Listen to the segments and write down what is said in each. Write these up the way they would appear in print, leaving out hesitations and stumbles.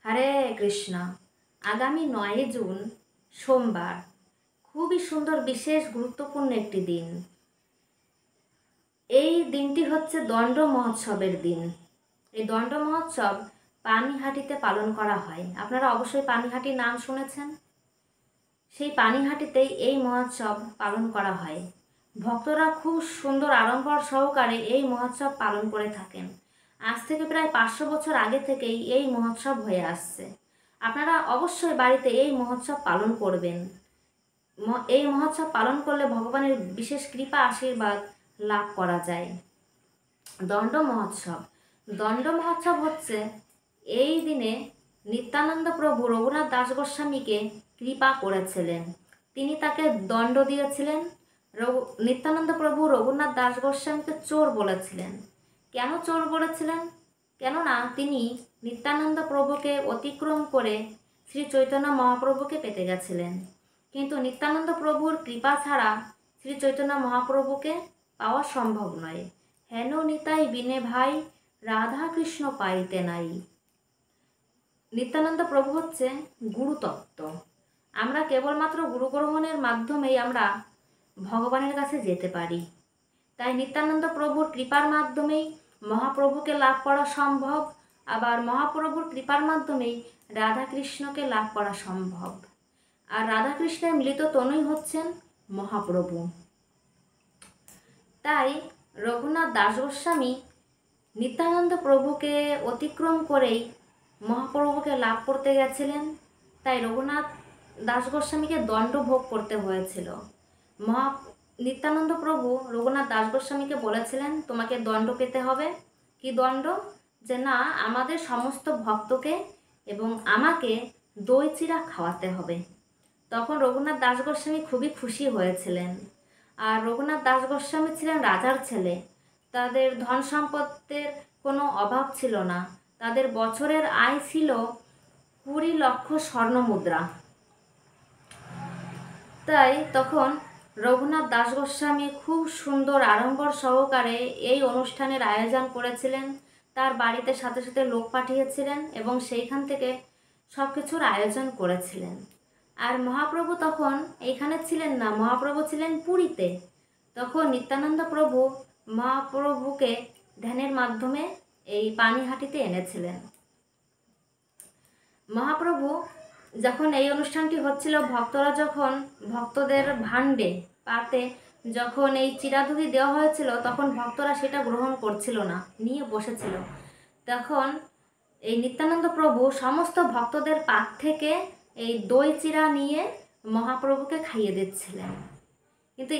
হরে কৃষ্ণ। আগামী 9 জুন সোমবার, খুবই সুন্দর, বিশেষ গুরুত্বপূর্ণ একটি দিন। এই দিনটি হচ্ছে দণ্ড মহোৎসবের দিন। এই দণ্ড মহোৎসব পানিহাটিতে পালন করা হয়। আপনারা অবশ্যই পানিহাটির নাম শুনেছেন। সেই পানিহাটিতেই এই মহোৎসব পালন করা হয়। ভক্তরা খুব সুন্দর আড়ম্বর সহকারে এই মহোৎসব পালন করে থাকেন। আজ থেকে প্রায় 500 বছর আগে থেকেই এই মহোৎসব হয়ে আসছে। আপনারা অবশ্যই বাড়িতে এই মহোৎসব পালন করবেন। এই মহোৎসব পালন করলে ভগবানের বিশেষ কৃপা আশীর্বাদ লাভ করা যায়। দণ্ড মহোৎসব হচ্ছে এই দিনে নিত্যানন্দ প্রভু রঘুনাথ দাস গোস্বামীকে কৃপা করেছিলেন। তিনি তাকে দণ্ড দিয়েছিলেন। নিত্যানন্দ প্রভু রঘুনাথ দাস গোস্বামীকে চোর বলেছিলেন। কেন চোর বলেছিলেন? কেননা তিনি নিত্যানন্দ প্রভুকে অতিক্রম করে শ্রী চৈতন্য মহাপ্রভুকে পেতে গেছিলেন। কিন্তু নিত্যানন্দ প্রভুর কৃপা ছাড়া শ্রী চৈতন্য মহাপ্রভুকে পাওয়া সম্ভব নয়। হেন নিতাই বিনে ভাই, রাধা কৃষ্ণ পাইতে নাই। নিত্যানন্দ প্রভু হচ্ছে গুরুতত্ত্ব। আমরা কেবলমাত্র গুরু গ্রহণের মাধ্যমেই আমরা ভগবানের কাছে যেতে পারি। তাই নিত্যানন্দ প্রভুর কৃপার মাধ্যমেই মহাপ্রভুকে লাভ করা সম্ভব, আবার মহাপ্রভুর কৃপার মাধ্যমেই রাধাকৃষ্ণকে লাভ করা সম্ভব। আর রাধাকৃষ্ণের মিলিত তনুই হচ্ছেন মহাপ্রভু। তাই রঘুনাথ দাস গোস্বামী নিত্যানন্দ প্রভুকে অতিক্রম করেই মহাপ্রভুকে লাভ করতে গেছিলেন। তাই রঘুনাথ দাস গোস্বামীকে দণ্ড ভোগ করতে হয়েছিল। নিত্যানন্দ প্রভু রঘুনাথ দাস গোস্বামীকে বলেছিলেন, তোমাকে দণ্ড পেতে হবে। কি দণ্ড? যে না, আমাদের সমস্ত ভক্তকে এবং আমাকে দই চিড়া খাওয়াতে হবে। তখন রঘুনাথ দাস গোস্বামী খুবই খুশি হয়েছিলেন। আর রঘুনাথ দাস গোস্বামী ছিলেন রাজার ছেলে। তাদের ধন সম্পদের কোনো অভাব ছিল না। তাদের বছরের আয় ছিল 20 লক্ষ স্বর্ণ মুদ্রা। তাই তখন রঘুনাথ দাস গোস্বামী খুব সুন্দর আড়ম্বর সহকারে এই অনুষ্ঠানের আয়োজন করেছিলেন। তার বাড়িতে সাথে সাথে লোক পাঠিয়েছিলেন এবং সেইখান থেকে সব কিছুর আয়োজন করেছিলেন। আর মহাপ্রভু তখন এইখানে ছিলেন না, মহাপ্রভু ছিলেন পুরীতে। তখন নিত্যানন্দ প্রভু মহাপ্রভুকে ধ্যানের মাধ্যমে এই পানিহাটিতে এনেছিলেন। মহাপ্রভু যখন এই অনুষ্ঠানটি হচ্ছিল, ভক্তরা যখন ভক্তদের ভাণ্ডে পাতে যখন এই চিরাদুধি দেওয়া হয়েছিল, তখন ভক্তরা সেটা গ্রহণ করছিল না, নিয়ে বসেছিল। তখন এই নিত্যানন্দ প্রভু সমস্ত ভক্তদের পাত থেকে এই দই চিরা নিয়ে মহাপ্রভুকে খাইয়ে দিচ্ছিলেন। কিন্তু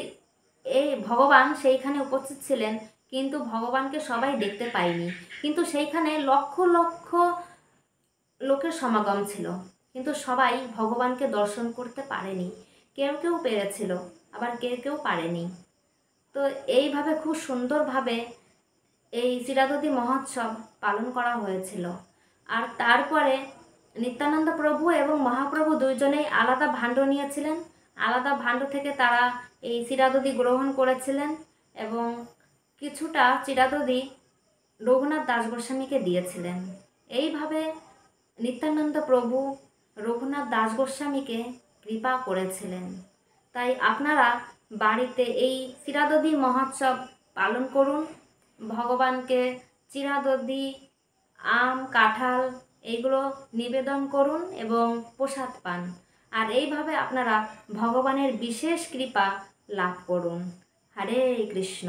এই ভগবান সেইখানে উপস্থিত ছিলেন, কিন্তু ভগবানকে সবাই দেখতে পায়নি। কিন্তু সেইখানে লক্ষ লক্ষ লোকের সমাগম ছিল, কিন্তু সবাই ভগবানকে দর্শন করতে পারেনি। কেউ কেউ পেরেছিল, আবার কেউ কেউ পারেনি। তো এইভাবে খুব সুন্দরভাবে এই চিরাদুধি মহোৎসব পালন করা হয়েছিল। আর তারপরে নিত্যানন্দ প্রভু এবং মহাপ্রভু দুইজনেই আলাদা ভাণ্ড নিয়েছিলেন। আলাদা ভাণ্ড থেকে তারা এই চিরাদুধি গ্রহণ করেছিলেন এবং কিছুটা চিরাদুধি রঘুনাথ দাস গোস্বামীকে দিয়েছিলেন। এইভাবে নিত্যানন্দ প্রভু রঘুনাথ দাস গোস্বামীকে কৃপা করেছিলেন। তাই আপনারা বাড়িতে এই চিরাদুধি মহোৎসব পালন করুন। ভগবানকে চিরাদুধি, আম, কাঁঠাল এইগুলো নিবেদন করুন এবং প্রসাদ পান। আর এইভাবে আপনারা ভগবানের বিশেষ কৃপা লাভ করুন। হরে কৃষ্ণ।